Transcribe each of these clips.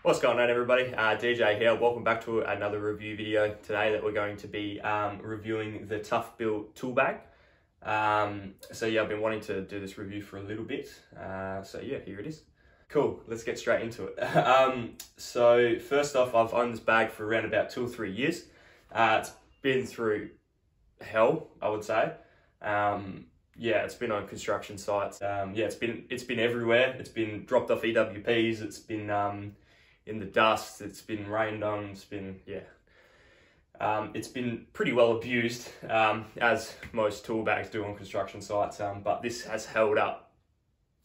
What's going on, everybody? DJ here. Welcome back to another review video today that we're going to be reviewing the Toughbuilt tool bag. So yeah, I've been wanting to do this review for a little bit. So yeah, here it is. Cool, let's get straight into it. So first off, I've owned this bag for around about 2 or 3 years. It's been through hell, I would say. Yeah, it's been on construction sites. Yeah, it's been everywhere. It's been dropped off EWPs. It's been in the dust. It's been rained on. It's been, yeah. It's been pretty well abused, as most tool bags do on construction sites. But this has held up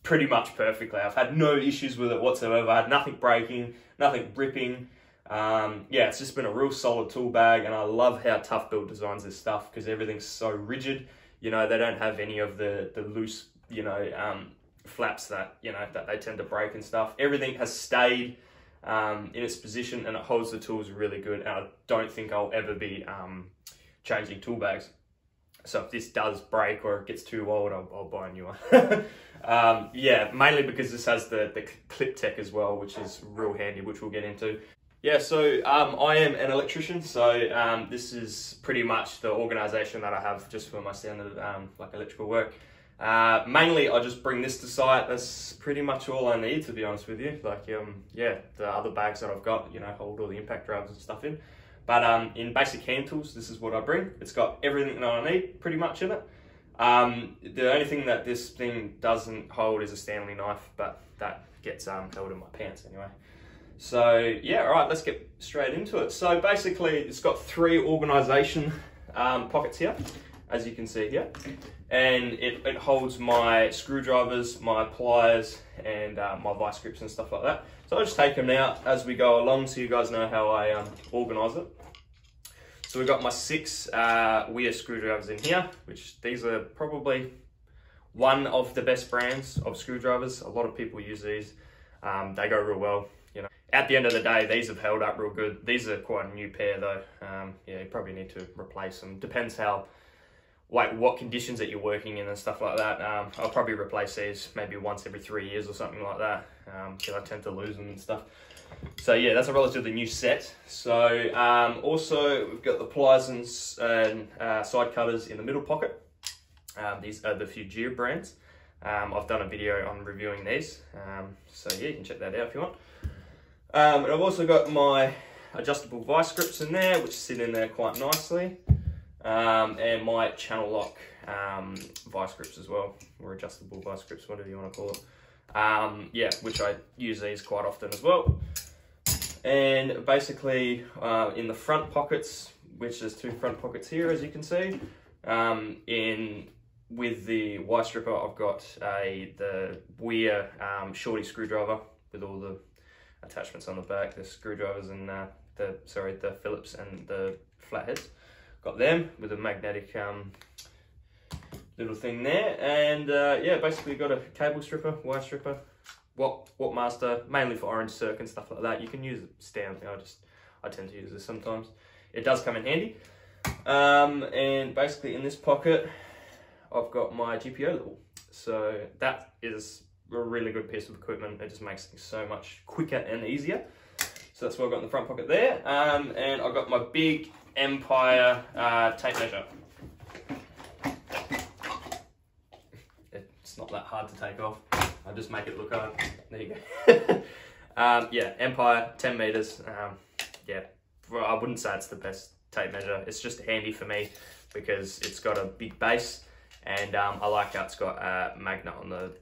pretty much perfectly. I've had no issues with it whatsoever. I had nothing breaking, nothing ripping. Yeah, it's just been a real solid tool bag, and I love how Toughbuilt designs this stuff because everything's so rigid. You know, they don't have any of the loose, you know, flaps that, you know, that they tend to break and stuff. Everything has stayed in its position, and it holds the tools really good. And I don't think I'll ever be changing tool bags. So if this does break or it gets too old, I'll buy a new one. Yeah, mainly because this has the clip tech as well, which is real handy, which we'll get into. Yeah, so I am an electrician, so this is pretty much the organisation that I have just for my standard like electrical work. Mainly I just bring this to site. That's pretty much all I need, to be honest with you. Like yeah, the other bags that I've got, you know, hold all the impact drives and stuff in. But in basic hand tools, this is what I bring. It's got everything that I need pretty much in it. The only thing that this thing doesn't hold is a Stanley knife, but that gets held in my pants anyway. So yeah, all right, let's get straight into it. So basically it's got 3 organisation pockets here, as you can see here. And it holds my screwdrivers, my pliers, and my vice grips and stuff like that. So I'll just take them out as we go along so you guys know how I organise it. So we've got my 6 Weir screwdrivers in here, which these are probably one of the best brands of screwdrivers. A lot of people use these. They go real well. You know, at the end of the day, these have held up real good. These are quite a new pair though. Yeah, you probably need to replace them. Depends how, like what conditions that you're working in and stuff like that. I'll probably replace these maybe once every 3 years or something like that, because I tend to lose them and stuff. So yeah, that's a relatively new set. So also we've got the pliers and side cutters in the middle pocket. These are the Fugia brands. I've done a video on reviewing these, so yeah, you can check that out if you want. And I've also got my adjustable vice grips in there, which sit in there quite nicely. And my channel lock vice grips as well, or adjustable vice grips, whatever you want to call it. Yeah, which I use these quite often as well. And basically in the front pockets, which there's 2 front pockets here, as you can see. With the Y stripper, I've got the Weir shorty screwdriver with all the attachments on the back, the screwdrivers and the Phillips and the flatheads. Got them with a magnetic little thing there, and yeah, basically got a cable stripper, wire stripper, Watt master, mainly for orange circ and stuff like that. You can use Stanley. I tend to use this sometimes. It does come in handy. And basically in this pocket, I've got my GPO level. So that is a really good piece of equipment. It just makes things so much quicker and easier. So that's what I've got in the front pocket there. And I've got my big Empire tape measure. It's not that hard to take off. I'll just make it look hard. There you go. Yeah, Empire, 10 meters. Yeah, well, I wouldn't say it's the best tape measure. It's just handy for me because it's got a big base, and I like how it's got a magnet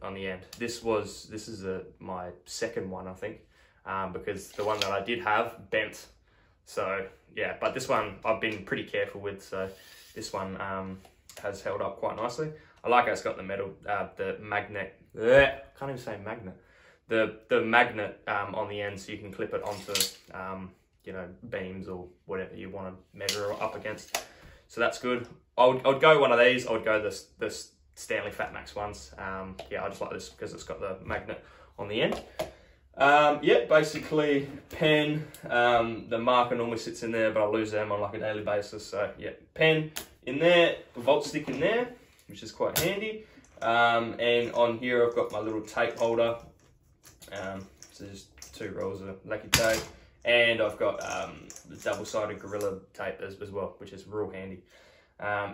on the end. This is my second one, I think, because the one that I did have bent. So yeah, but this one I've been pretty careful with, so this one has held up quite nicely. I like how it's got the metal, the magnet, can't even say magnet, the magnet on the end, so you can clip it onto you know, beams or whatever you want to measure up against. So that's good. I would go one of these. I would go the Stanley Fatmax ones. Yeah, I just like this because it's got the magnet on the end. Yeah, basically pen, the marker normally sits in there, but I lose them on like a daily basis. So yeah, pen in there, volt stick in there, which is quite handy. And on here I've got my little tape holder. So just 2 rolls of lacquer tape, and I've got the double-sided Gorilla tape as well, which is real handy.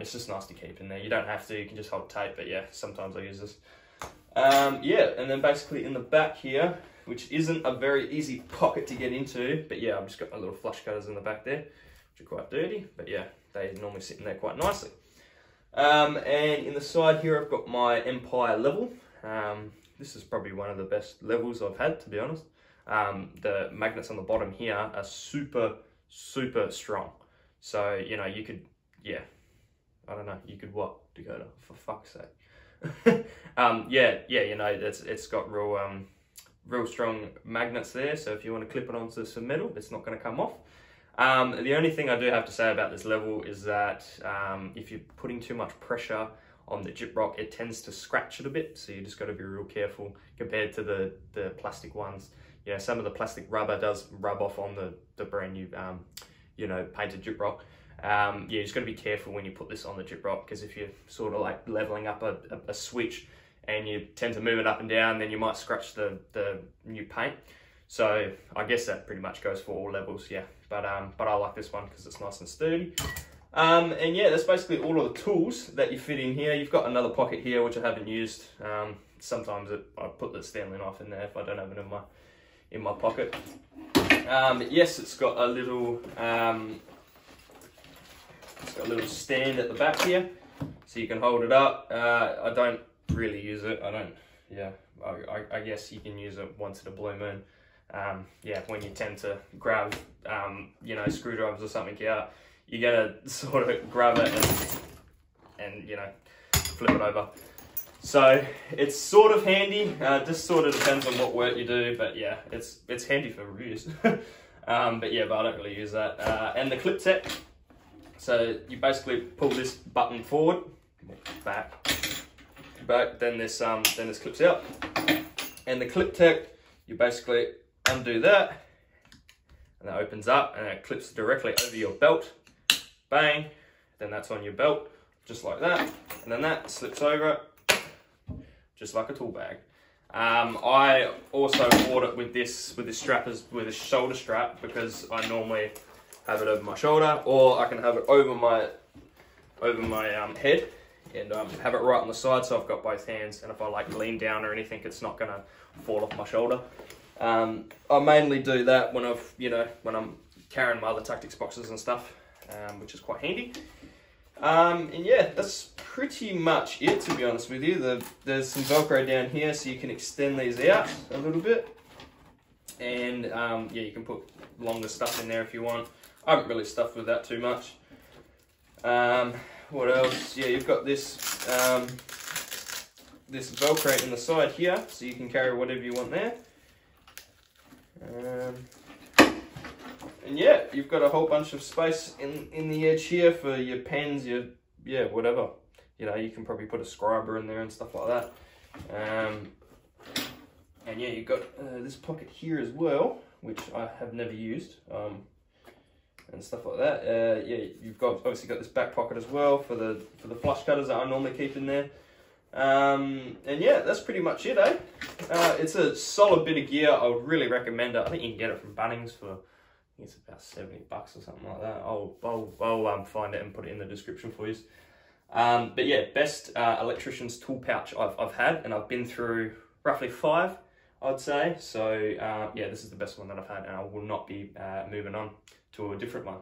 It's just nice to keep in there. You don't have to, you can just hold tape, but yeah, sometimes I use this. Yeah, and then basically in the back here, which isn't a very easy pocket to get into, but yeah, I've just got my little flush cutters in the back there, which are quite dirty, but yeah, they normally sit in there quite nicely. And in the side here, I've got my Empire level. This is probably one of the best levels I've had, to be honest. The magnets on the bottom here are super, super strong. So, you know, you could, yeah, I don't know, you could what, Dakota, for fuck's sake. Yeah, you know, it's got real strong magnets there. So if you want to clip it onto some metal, it's not going to come off. The only thing I do have to say about this level is that if you're putting too much pressure on the gyprock, it tends to scratch it a bit, so you just got to be real careful compared to the plastic ones. You know, some of the plastic rubber does rub off on the brand new, you know, painted gyprock. Yeah, you just got to be careful when you put this on the gyprock, because if you're sort of like leveling up a switch and you tend to move it up and down, then you might scratch the new paint. So I guess that pretty much goes for all levels, yeah. But I like this one because it's nice and sturdy. And yeah, that's basically all of the tools that you fit in here. You've got another pocket here, which I haven't used. Sometimes I put the Stanley knife in there if I don't have it in my pocket. Yes, it's got a little stand at the back here, so you can hold it up. I don't really use it. Yeah, I guess you can use it once in a blue moon. Yeah, when you tend to grab, you know, screwdrivers or something out, you're gonna sort of grab it and you know, flip it over. So it's sort of handy. Just sort of depends on what work you do, but yeah, it's handy for reviews. But yeah, but I don't really use that. And the clip tech. So you basically pull this button forward, back, then this clips out, and the clip tech, you basically undo that, and that opens up, and it clips directly over your belt. Bang, then that's on your belt, just like that, and then that slips over it, just like a tool bag. I also bought it with this strap, with a shoulder strap, because I normally have it over my shoulder, or I can have it over my head, and have it right on the side, so I've got both hands, and if I like lean down or anything, it's not gonna fall off my shoulder. I mainly do that when when I'm carrying my other tactics boxes and stuff, which is quite handy. And yeah, that's pretty much it, to be honest with you. There's some Velcro down here, so you can extend these out a little bit, and yeah, you can put longer stuff in there if you want. I haven't really stuffed with that too much. What else? Yeah, you've got this this Velcro in the side here, so you can carry whatever you want there. And yeah, you've got a whole bunch of space in the edge here for your pens, yeah, whatever. You know, you can probably put a scriber in there and stuff like that. And yeah, you've got this pocket here as well, which I have never used, and stuff like that. Yeah, you've obviously got this back pocket as well for the flush cutters that I normally keep in there. And yeah, that's pretty much it, eh? It's a solid bit of gear. I would really recommend it. I think you can get it from Bunnings for, I think it's about 70 bucks or something like that. I'll find it and put it in the description for you. But yeah, best Electricians tool pouch I've had, and I've been through roughly 5, I'd say. So yeah, this is the best one that I've had, and I will not be moving on to a different one.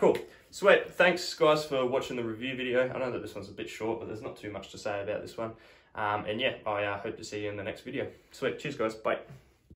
Cool. Sweet. Thanks, guys, for watching the review video. I know that this one's a bit short, but there's not too much to say about this one. And yeah, I hope to see you in the next video. Sweet. Cheers, guys. Bye.